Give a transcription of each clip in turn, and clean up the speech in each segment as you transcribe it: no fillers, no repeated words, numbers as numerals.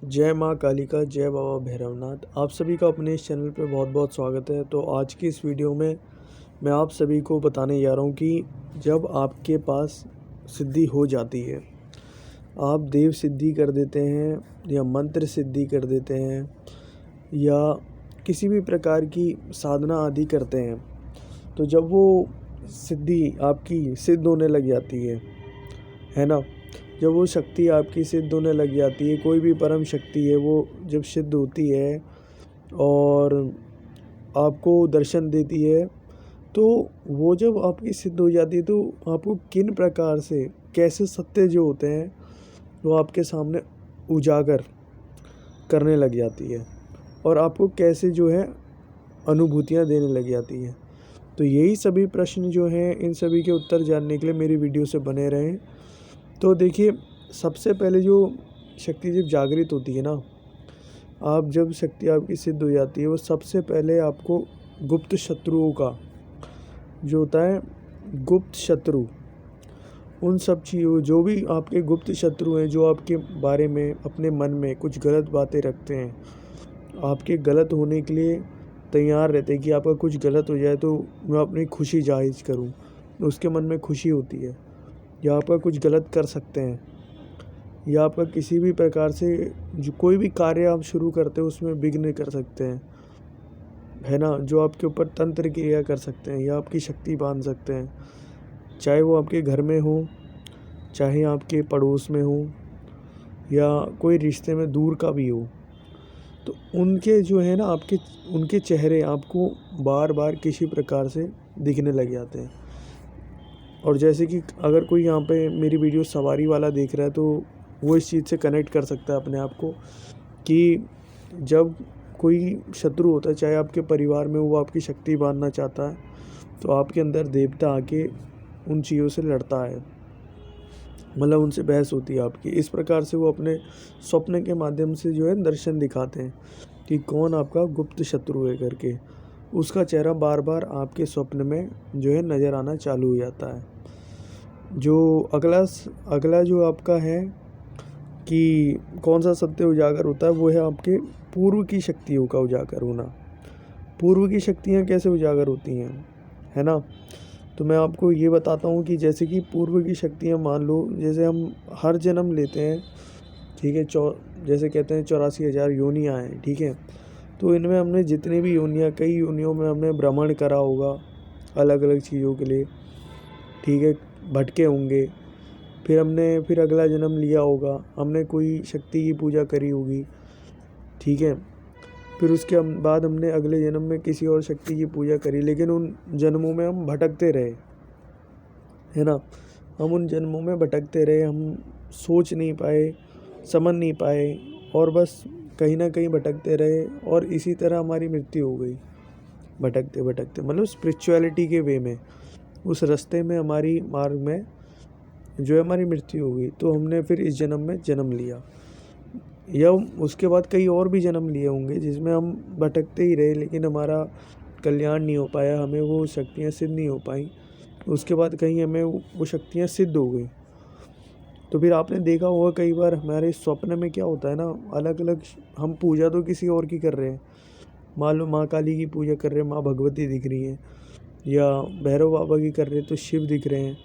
जय माँ कालिका, जय बाबा भैरवनाथ। आप सभी का अपने इस चैनल पे बहुत बहुत स्वागत है। तो आज की इस वीडियो में मैं आप सभी को बताने जा रहा हूँ कि जब आपके पास सिद्धि हो जाती है, आप देव सिद्धि कर देते हैं या मंत्र सिद्धि कर देते हैं या किसी भी प्रकार की साधना आदि करते हैं, तो जब वो सिद्धि आपकी सिद्ध होने लग जाती है ना, जब वो शक्ति आपकी सिद्ध होने लग जाती है, कोई भी परम शक्ति है वो जब सिद्ध होती है और आपको दर्शन देती है, तो वो जब आपकी सिद्ध हो जाती है तो आपको किन प्रकार से कैसे सत्य जो होते हैं वो आपके सामने उजागर करने लग जाती है और आपको कैसे जो है अनुभूतियाँ देने लग जाती है। तो यही सभी प्रश्न जो हैं, इन सभी के उत्तर जानने के लिए मेरी वीडियो से बने रहें। तो देखिए, सबसे पहले जो शक्ति जब जागृत होती है ना, आप जब शक्ति आपकी सिद्ध हो जाती है, वो सबसे पहले आपको गुप्त शत्रुओं का जो होता है, गुप्त शत्रु, उन सब चीज़ों, जो भी आपके गुप्त शत्रु हैं, जो आपके बारे में अपने मन में कुछ गलत बातें रखते हैं, आपके गलत होने के लिए तैयार रहते हैं कि आपका कुछ गलत हो जाए तो मैं अपनी खुशी जाहिर करूं, उसके मन में खुशी होती है, या आपका कुछ गलत कर सकते हैं, या आपका किसी भी प्रकार से जो कोई भी कार्य आप शुरू करते हो उसमें विघ्न कर सकते हैं, है ना, जो आपके ऊपर तंत्र क्रिया कर सकते हैं या आपकी शक्ति बांध सकते हैं, चाहे वो आपके घर में हो, चाहे आपके पड़ोस में हो, या कोई रिश्ते में दूर का भी हो। तो उनके जो है ना, आपके उनके चेहरे आपको बार बार किसी प्रकार से दिखने लग जाते हैं। और जैसे कि अगर कोई यहाँ पे मेरी वीडियो सवारी वाला देख रहा है तो वो इस चीज़ से कनेक्ट कर सकता है अपने आप को कि जब कोई शत्रु होता है, चाहे आपके परिवार में, वो आपकी शक्ति बांधना चाहता है, तो आपके अंदर देवता आके उन चीज़ों से लड़ता है, मतलब उनसे बहस होती है आपकी। इस प्रकार से वो अपने स्वप्न के माध्यम से जो है दर्शन दिखाते हैं कि कौन आपका गुप्त शत्रु है करके। उसका चेहरा बार बार आपके स्वप्न में जो है नज़र आना चालू हो जाता है। जो अगला जो आपका है कि कौन सा सत्य उजागर होता है, वो है आपके पूर्व की शक्तियों का उजागर होना। पूर्व की शक्तियाँ कैसे उजागर होती हैं, है ना, तो मैं आपको ये बताता हूँ कि जैसे कि पूर्व की शक्तियाँ, मान लो जैसे हम हर जन्म लेते हैं, ठीक है, जैसे कहते हैं 84,000 योनियाँ हैं, ठीक है, तो इनमें हमने जितनी भी योनियाँ, कई योनियों में हमने भ्रमण करा होगा अलग अलग चीज़ों के लिए, ठीक है, भटके होंगे, फिर अगला जन्म लिया होगा, हमने कोई शक्ति की पूजा करी होगी, ठीक है, फिर उसके बाद हमने अगले जन्म में किसी और शक्ति की पूजा करी, लेकिन उन जन्मों में हम भटकते रहे, है ना, हम उन जन्मों में भटकते रहे, हम सोच नहीं पाए, समझ नहीं पाए, और बस कहीं ना कहीं भटकते रहे, और इसी तरह हमारी मृत्यु हो गई भटकते भटकते, मतलब स्पिरिचुअलिटी के वे में, उस रास्ते में, हमारी मार्ग में जो है हमारी मृत्यु हो गई। तो हमने फिर इस जन्म में जन्म लिया, या उसके बाद कई और भी जन्म लिए होंगे जिसमें हम भटकते ही रहे, लेकिन हमारा कल्याण नहीं हो पाया, हमें वो शक्तियाँ सिद्ध नहीं हो पाई। उसके बाद कहीं हमें वो शक्तियाँ सिद्ध हो गई। तो फिर आपने देखा होगा कई बार हमारे स्वप्न में क्या होता है ना, अलग अलग, हम पूजा तो किसी और की कर रहे हैं, मान लो माँ काली की पूजा कर रहे हैं, माँ भगवती दिख रही हैं, या भैरव बाबा की कर रहे हैं तो शिव दिख रहे हैं,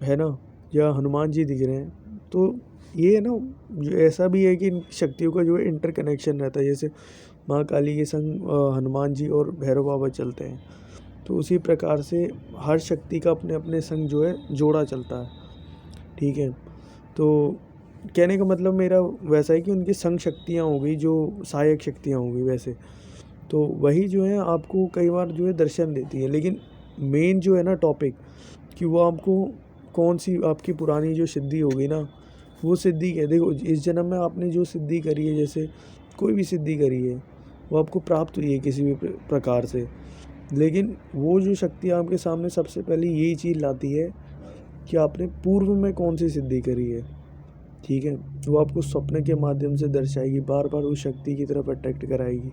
है ना, या हनुमान जी दिख रहे हैं। तो ये है ना, जो ऐसा भी है कि इन शक्तियों का जो है इंटरकनेक्शन रहता है, जैसे माँ काली के संग हनुमान जी और भैरव बाबा चलते हैं, तो उसी प्रकार से हर शक्ति का अपने अपने संग जो है जोड़ा चलता है, ठीक है। तो कहने का मतलब मेरा वैसा है कि उनकी संग शक्तियाँ हो गई, जो सहायक शक्तियाँ हो गई वैसे, तो वही जो है आपको कई बार जो है दर्शन देती है। लेकिन मेन जो है ना टॉपिक, कि वो आपको कौन सी आपकी पुरानी जो सिद्धि होगी ना, वो सिद्धि क्या, देखो इस जन्म में आपने जो सिद्धि करी है, जैसे कोई भी सिद्धि करी है, वो आपको प्राप्त हुई है किसी भी प्रकार से, लेकिन वो जो शक्ति आपके सामने सबसे पहले यही चीज़ लाती है कि आपने पूर्व में कौन सी सिद्धि करी है, ठीक है, वो आपको स्वप्न के माध्यम से दर्शाएगी, बार बार उस शक्ति की तरफ अट्रैक्ट कराएगी।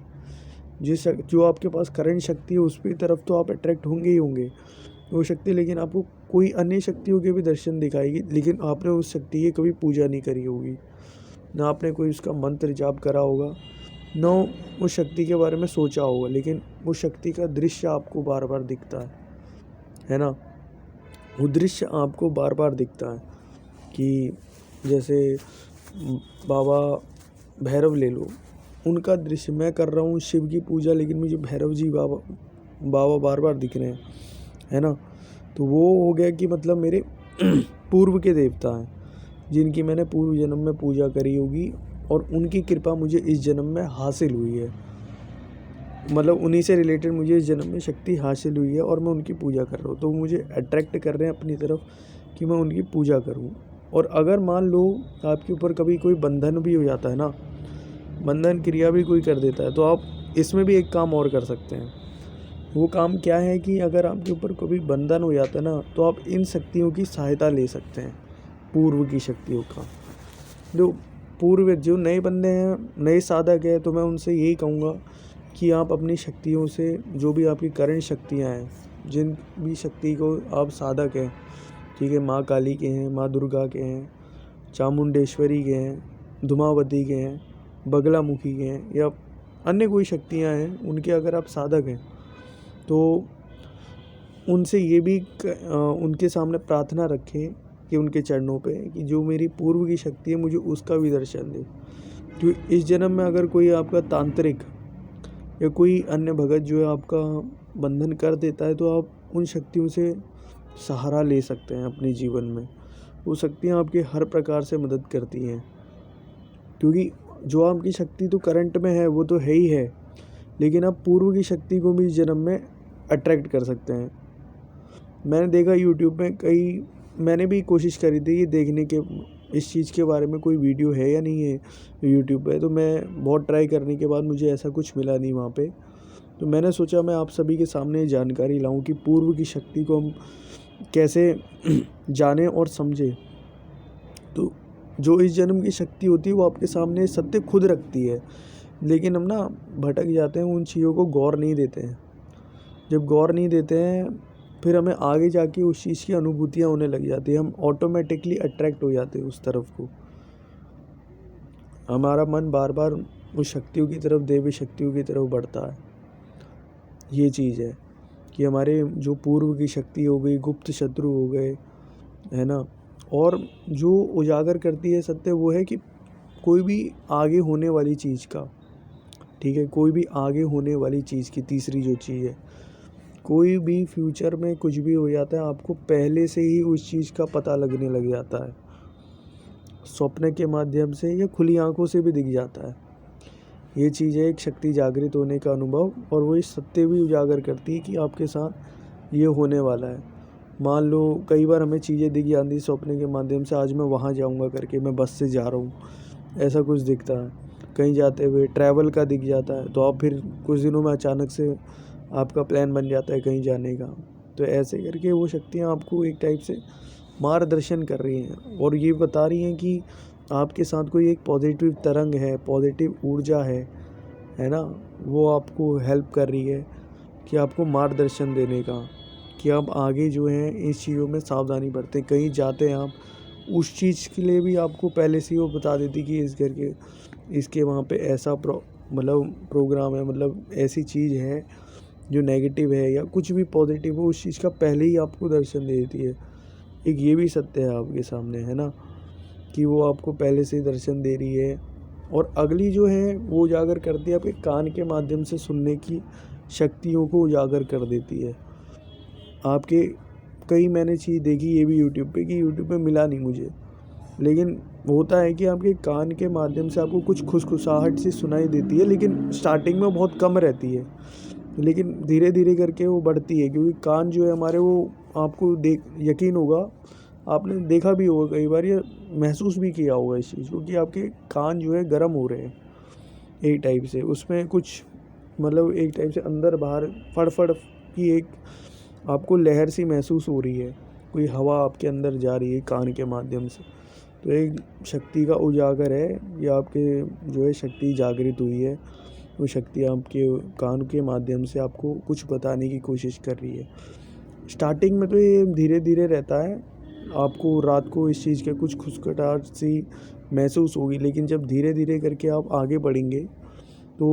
जो आपके पास करंट शक्ति है उस की तरफ तो आप अट्रैक्ट होंगे ही होंगे वो शक्ति, लेकिन आपको कोई अन्य शक्तियों के भी दर्शन दिखाएगी, लेकिन आपने उस शक्ति की कभी पूजा नहीं करी होगी, ना आपने कोई उसका मंत्र जाप करा होगा, ना उस शक्ति के बारे में सोचा होगा, लेकिन उस शक्ति का दृश्य आपको बार बार दिखता है ना। वो दृश्य आपको बार बार दिखता है कि जैसे बाबा भैरव ले लो, उनका दृश्य मैं कर रहा हूँ शिव की पूजा, लेकिन मुझे भैरव जी बाबा बार बार दिख रहे हैं, है ना। तो वो हो गया कि मतलब मेरे पूर्व के देवता हैं, जिनकी मैंने पूर्व जन्म में पूजा करी होगी और उनकी कृपा मुझे इस जन्म में हासिल हुई है। मतलब उन्हीं से रिलेटेड मुझे इस जन्म में शक्ति हासिल हुई है और मैं उनकी पूजा कर रहा हूँ, तो वो मुझे अट्रैक्ट कर रहे हैं अपनी तरफ कि मैं उनकी पूजा करूँ। और अगर मान लो आपके ऊपर कभी कोई बंधन भी हो जाता है ना, बंधन क्रिया भी कोई कर देता है, तो आप इसमें भी एक काम और कर सकते हैं। वो काम क्या है कि अगर आपके ऊपर कभी बंधन हो जाता है ना, तो आप इन शक्तियों की सहायता ले सकते हैं, पूर्व की शक्तियों का। जो पूर्व जो नए बंदे हैं, नए साधक हैं, तो मैं उनसे यही कहूँगा कि आप अपनी शक्तियों से, जो भी आपकी करंट शक्तियाँ हैं, जिन भी शक्ति को आप साधक हैं, ठीक है, माँ काली के हैं, माँ दुर्गा के हैं, चामुंडेश्वरी के हैं, धुमावती के हैं, बगलामुखी के हैं, या अन्य कोई शक्तियाँ हैं, उनके अगर आप साधक हैं तो उनसे ये भी उनके सामने प्रार्थना रखें कि उनके चरणों पे कि जो मेरी पूर्व की शक्ति है मुझे उसका भी दर्शन दे। तो इस जन्म में अगर कोई आपका तांत्रिक या कोई अन्य भगत जो है आपका बंधन कर देता है, तो आप उन शक्तियों से सहारा ले सकते हैं अपने जीवन में। वो शक्तियाँ आपके हर प्रकार से मदद करती हैं, क्योंकि जो आपकी शक्ति तो करंट में है वो तो है ही है, लेकिन आप पूर्व की शक्ति को भी इस जन्म में अट्रैक्ट कर सकते हैं। मैंने देखा यूट्यूब में मैंने भी कोशिश करी थी ये देखने के, इस चीज़ के बारे में कोई वीडियो है या नहीं है यूट्यूब पे, तो मैं बहुत ट्राई करने के बाद मुझे ऐसा कुछ मिला नहीं वहाँ पे। तो मैंने सोचा मैं आप सभी के सामने जानकारी लाऊं कि पूर्व की शक्ति को हम कैसे जानें और समझें। तो जो इस जन्म की शक्ति होती है वो आपके सामने सत्य खुद रखती है, लेकिन हम ना भटक जाते हैं, उन चीज़ों को गौर नहीं देते हैं। जब गौर नहीं देते हैं फिर हमें आगे जाके उस चीज़ की अनुभूतियाँ होने लग जाती है, हम ऑटोमेटिकली अट्रैक्ट हो जाते हैं उस तरफ को। हमारा मन बार बार उस शक्तियों की तरफ, देवी शक्तियों की तरफ बढ़ता है। ये चीज़ है कि हमारे जो पूर्व की शक्ति हो गई, गुप्त शत्रु हो गए, है ना। और जो उजागर करती है सत्य वो है कि कोई भी आगे होने वाली चीज़ का, ठीक है, कोई भी आगे होने वाली चीज़ की तीसरी जो चीज़ है, कोई भी फ्यूचर में कुछ भी हो जाता है आपको पहले से ही उस चीज़ का पता लगने लग जाता है, स्वप्न के माध्यम से या खुली आंखों से भी दिख जाता है। ये चीज़ है एक शक्ति जागृत होने का अनुभव, और वो इस सत्य भी उजागर करती है कि आपके साथ ये होने वाला है। मान लो कई बार हमें चीज़ें दिख जाती स्वप्न के माध्यम से, आज मैं वहाँ जाऊँगा करके, मैं बस से जा रहा हूँ, ऐसा कुछ दिखता है। कहीं जाते हुए ट्रैवल का दिख जाता है, तो आप फिर कुछ दिनों में अचानक से आपका प्लान बन जाता है कहीं जाने का। तो ऐसे करके वो शक्तियाँ आपको एक टाइप से मार्गदर्शन कर रही हैं और ये बता रही हैं कि आपके साथ कोई एक पॉजिटिव तरंग है, पॉजिटिव ऊर्जा है ना। वो आपको हेल्प कर रही है कि आपको मार्गदर्शन देने का, कि आप आगे जो है इस चीज़ों में सावधानी बरतें। कहीं जाते हैं आप, उस चीज़ के लिए भी आपको पहले से ही वो बता देती कि इस घर के इसके वहाँ पे ऐसा प्रोग्राम है, मतलब ऐसी चीज़ है जो नेगेटिव है या कुछ भी पॉजिटिव हो, उस चीज़ का पहले ही आपको दर्शन दे देती है। एक ये भी सत्य है आपके सामने, है ना, कि वो आपको पहले से ही दर्शन दे रही है। और अगली जो है वो उजागर करती है, आपके कान के माध्यम से सुनने की शक्तियों को उजागर कर देती है आपके। कई मैंने चीज़ देखी ये भी यूट्यूब पे, कि यूट्यूब पे मिला नहीं मुझे, लेकिन होता है कि आपके कान के माध्यम से आपको कुछ खुशखुशाहट सी सुनाई देती है, लेकिन स्टार्टिंग में बहुत कम रहती है, लेकिन धीरे धीरे करके वो बढ़ती है, क्योंकि कान जो है हमारे, वो आपको यकीन होगा, आपने देखा भी होगा कई बार, या महसूस भी किया होगा इस चीज़ को, कि आपके कान जो है गर्म हो रहे हैं एक टाइप से, उसमें कुछ मतलब एक टाइप से अंदर बाहर फड़फड़ की एक आपको लहर सी महसूस हो रही है, कोई हवा आपके अंदर जा रही है कान के माध्यम से। तो एक शक्ति का उजागर है, ये आपके जो है शक्ति जागृत हुई है, वो शक्ति आपके कान के माध्यम से आपको कुछ बताने की कोशिश कर रही है। स्टार्टिंग में तो ये धीरे धीरे रहता है, आपको रात को इस चीज़ के कुछ खुसखटाहट सी महसूस होगी। लेकिन जब धीरे धीरे करके आप आगे बढ़ेंगे तो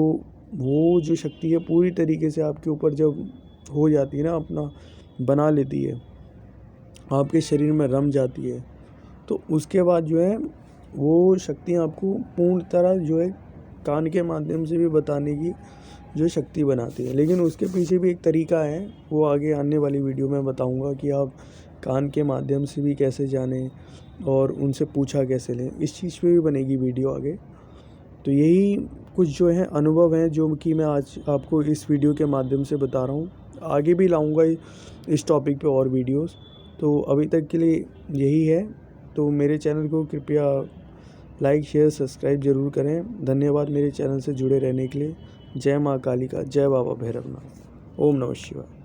वो जो शक्ति है पूरी तरीके से आपके ऊपर जब हो जाती है ना, अपना बना लेती है, आपके शरीर में रम जाती है, तो उसके बाद जो है वो शक्तियाँ आपको पूर्ण तरह जो है कान के माध्यम से भी बताने की जो शक्ति बनाती है। लेकिन उसके पीछे भी एक तरीका है, वो आगे आने वाली वीडियो में बताऊंगा कि आप कान के माध्यम से भी कैसे जानें और उनसे पूछा कैसे लें। इस चीज़ पे भी बनेगी वीडियो आगे। तो यही कुछ जो है अनुभव हैं जो कि मैं आज आपको इस वीडियो के माध्यम से बता रहा हूँ। आगे भी लाऊंगा इस टॉपिक पे और वीडियोस। तो अभी तक के लिए यही है। तो मेरे चैनल को कृपया लाइक शेयर सब्सक्राइब ज़रूर करें। धन्यवाद मेरे चैनल से जुड़े रहने के लिए। जय माँ कालिका, जय बाबा भैरवनाथ। ओम नमः शिवाय।